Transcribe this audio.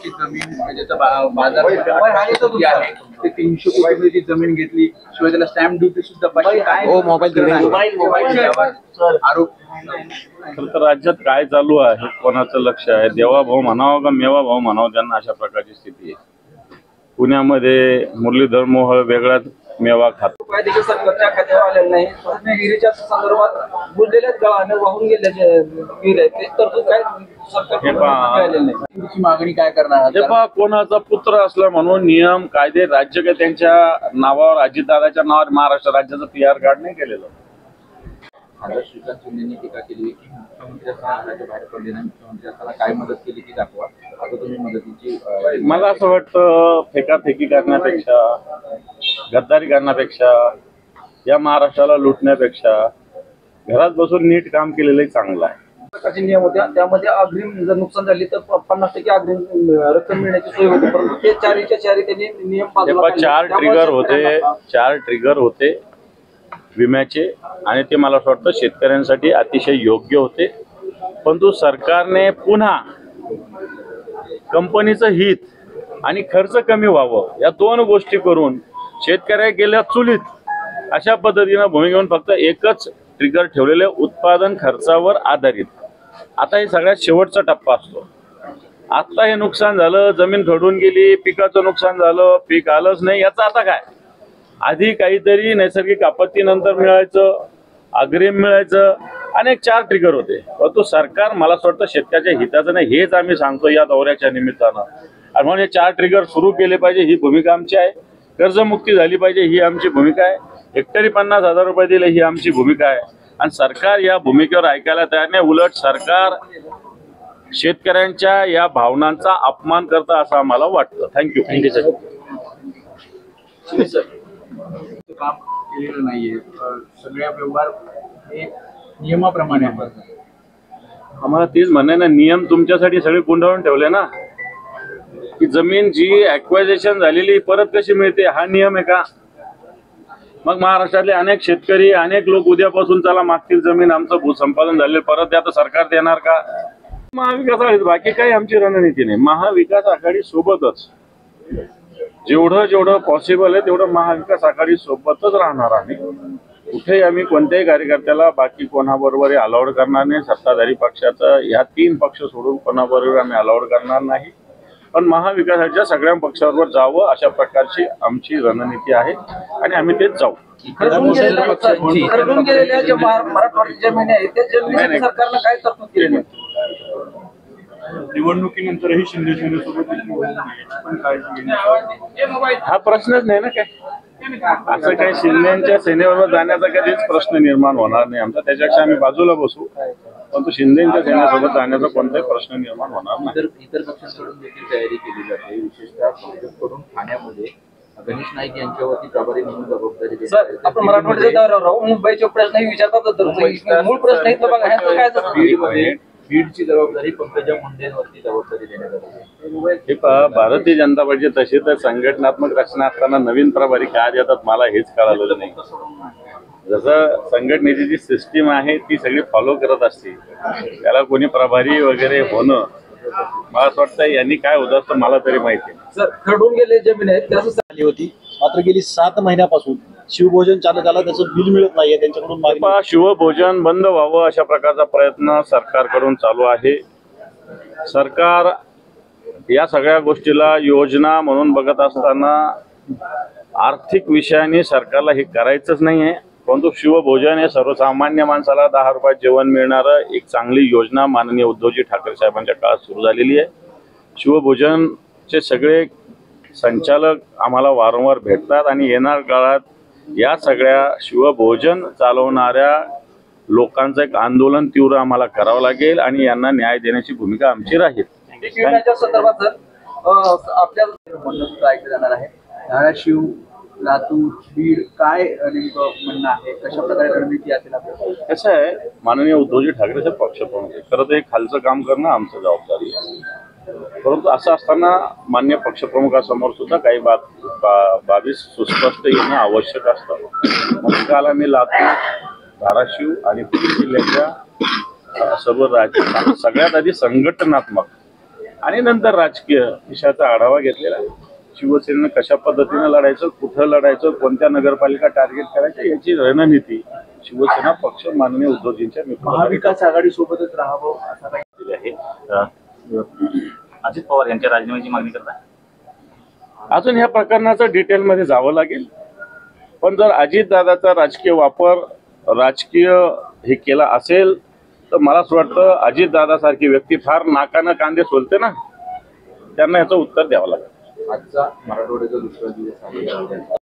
कोटीची जमीन ज्याचा बाजार किती आहे ते 300 कोटीची जमीन घेतली, शिवाय त्याला स्टॅम्प ड्युटी सुद्धा आरोप. खरं तर राज्यात काय चालू आहे, कोणाचं लक्ष आहे, देवा भाऊ म्हणावं का मेवा भाऊ म्हणावं, त्यांना अशा प्रकारची स्थिती आहे. पुण्यामध्ये मुरलीधर मोहोळ वेगळाच मेवा खातो. सरकारच्या खात्यावर आलेलं नाही, विहिरीच्या संदर्भात बोललेल्याच गावाने वाहून गेल्याचे विहीर आहे ते तरतूद काय सरकार मागणी काय करणार? हे पहा, कोणाचा पुत्र असला म्हणून नियम कायदे राज्य काय त्यांच्या नावावर, अजितदादाच्या नावावर महाराष्ट्र राज्याचं PR कार्ड नाही केलेलं. श्रीकांत शिंदेनी टीका केली की मुख्यमंत्री असताना घराच्या बाहेर पडले नाही, मुख्यमंत्री असताना काय मदत केली ती दाखवा. आता तुम्ही मदतीची मला असं वाटतं फेकाफेकी करण्यापेक्षा, गद्दारी करण्यापेक्षा, या महाराष्ट्राला लुटण्यापेक्षा घरात बसून नीट काम केलेलं चांगलं आहे. सरकारचे नियम होते त्यामध्ये अग्रिम जर नुकसान झाली तर 50% अग्रिम रक्कम मिळण्याची सोय होती, परंतु ते चारीच्या चारी त्यांनी नियम पाळले. 4 ट्रिगर होते विम्याचे आणि ते मला असं वाटतं शेतकऱ्यांसाठी अतिशय योग्य होते. परंतु सरकारने पुन्हा कंपनीचं हित आणि खर्च कमी व्हावं या 2 गोष्टी करून शेतकऱ्या गेल्या चुलीत अशा पद्धतीनं भूमिका घेऊन फक्त एकच ट्रिगर ठेवलेले, उत्पादन खर्चावर आधारित. आता हे सगळ्यात शेवटचा टप्पा असतो. आता हे नुकसान झालं, जमीन खडून गेली, पिकाचं नुकसान झालं, पीक आलंच नाही, याचं आता काय? आधी काहीतरी नैसर्गिक आपत्तीनंतर मिळायचं, अग्रिम मिळायचं, अनेक 4 ट्रिगर होते. परंतु सरकार मला असं वाटतं शेतकऱ्याच्या हिताचं नाही, हेच आम्ही सांगतो या दौऱ्याच्या निमित्तानं. आणि म्हणून हे 4 ट्रिगर सुरू केले पाहिजे, ही भूमिका आमची आहे. कर्जमुक्ती झाली पाहिजे, ही आमची भूमिका आहे. हेक्टरी 50,000 रुपये दिले, ही आमची भूमिका आहे. आणि सरकार या भूमिकेवर ऐकायला तयार नाही. उलट सरकार शेतकऱ्यांच्या या भावनांचा अपमान करतं असं आम्हाला वाटतं. Thank you sir. काम केलेलं नाहीये, सगळ्या व्यवहार हे नियमाप्रमाणे आहे. आम्हाला तेच म्हणणं ना, नियम तुमच्यासाठी सगळे गुंडाळून ठेवले ना, की जमीन जी ॲक्वायझेशन झालेली परत कशी मिळते, हा नियम आहे का? मग महाराष्ट्रातले अनेक शेतकरी, अनेक लोक उद्यापासून चला मागतील जमीन, आमचं भूसंपादन झालेलं परत द्या, तर सरकार देणार का? महाविकास आघाडी, बाकी काही आमची रणनीती नाही. महाविकास आघाडी सोबतच जेवढं पॉसिबल आहे तेवढं महाविकास आघाडी सोबतच राहणार आम्ही. कुठेही आम्ही कोणत्याही कार्यकर्त्याला बाकी कोणाबरोबर अलाउड करणार नाही. सत्ताधारी पक्षाचा ह्या 3 पक्ष सोडून कोणाबरोबर आम्ही अलाउड करणार नाही. पण महाविकासाच्या सगळ्या पक्षाबरोबर जावं अशा प्रकारची आमची रणनीती आहे आणि आम्ही तेच जाऊ. खरडून गेलेल्या ज्या मराठवाड्याच्या जमिनी आहेत त्या जमिनी सरकारनं काय तरतूद केली नाही. निवडणुकीनंतरही शिंदे सेनेसोबत हा प्रश्नच नाही ना काय. असं काही शिंदेच्या सेनेबरोबर जाण्याचा कधीच प्रश्न निर्माण होणार नाही आमचा. त्याच्यापेक्षा आम्ही बाजूला बसू, परंतु शिंदेच्या सेनेसोबत जाण्याचा कोणताही प्रश्न निर्माण होणार नाही. इतर पक्षांकडून देखील तयारी केली जाते, विशेषतः काँग्रेसकडून ठाण्यामध्ये गणेश नाईक यांच्यावरती प्रभारी म्हणून जबाबदारी. सर, आपण मराठवाड्याच्या दौऱ्यावर राहू, मुंबईचे प्रश्नही विचारतात, मूळ प्रश्न इथं बघा ह्याचं काय. बीडची जबाबदारी पंकजा मुंडेंवरती जबाबदारी देण्यात आली. हे पहा, भारतीय जनता पार्टी तशी तर संघटनात्मक रचना असताना नवीन प्रभारी काय देतात मला हेच कळालेलं नाही. जसं संघटनेची जी सिस्टीम आहे ती सगळी फॉलो करत असते, त्याला कोणी प्रभारी वगैरे होणं मला असं वाटतं यांनी काय होतं असतं मला तरी माहिती नाही. सर, खरडून गेले जमीन आहेत त्याचं झाली होती, मात्र गेली 7 महिन्यापासून शिवभोजन चालू झाला, त्याचं बिल मिळत नाहीये. त्यांच्याकडून शिवभोजन बंद व्हावं अशा प्रकारचा प्रयत्न सरकारकडून चालू आहे. सरकार या सगळ्या गोष्टीला योजना म्हणून बघत असताना आर्थिक विषयाने सरकारला हे करायचंच नाहीये. परंतु शिवभोजन हे सर्वसामान्य माणसाला 10 रुपयात जेवण मिळणारं एक चांगली योजना माननीय उद्धवजी ठाकरे साहेबांच्या काळात सुरू झालेली आहे. शिवभोजनचे सगळे संचालक आम्हाला वारंवार भेटतात आणि येणार काळात या सगळ्या शिवभोजन चालवणाऱ्या लोकांचं एक आंदोलन तीव्र आम्हाला करावं लागेल आणि यांना न्याय देण्याची भूमिका आमची राहील. संदर्भात सर आपल्या म्हणणं ऐकलं जाणार आहे. धाराशिव, लातूर, बीड काय नेमकं म्हणणं आहे, कशा प्रकारे रणनीती असेल आपल्याला? कसं आहे, माननीय उद्धवजी ठाकरे साहेब पक्षप्रमुख आहे. खरं तर हे खालचं काम करणं आमचं जबाबदारी आहे. परंतु असं असताना मान्य पक्षप्रमुखासमोर सुद्धा काही बाबी सुस्पष्ट येणं आवश्यक असतं. मग काल आम्ही लातूर, धाराशिव आणि बीड जिल्ह्याच्या सर्व राज्य सगळ्यात आधी संघटनात्मक आणि नंतर राजकीय विषयाचा आढावा घेतलेला आहे. शिवसेनेनं कशा पद्धतीनं लढायचं, कुठं लढायचं, कोणत्या नगरपालिका टार्गेट करायच्या याची रणनीती शिवसेना पक्ष माननीय उद्धवजींच्या नेतृत्वाखाली महाविकास आघाडी सोबतच राहावं असं काही केले आहे. अजित पवार यांच्या राजीनाम्याची मागणी करत आहे. अजून ह्या प्रकरणाचं डिटेलमध्ये जावं लागेल. पण जर अजितदादाचा राजकीय वापर राजकीय हे केला असेल तर मला असं वाटतं अजितदादासारखी व्यक्ती फार नाकानं कांदे सोलते ना, त्यांना याचं उत्तर द्यावं लागेल. आजचा मराठवाड्याचा दुसरा दिवस आहे.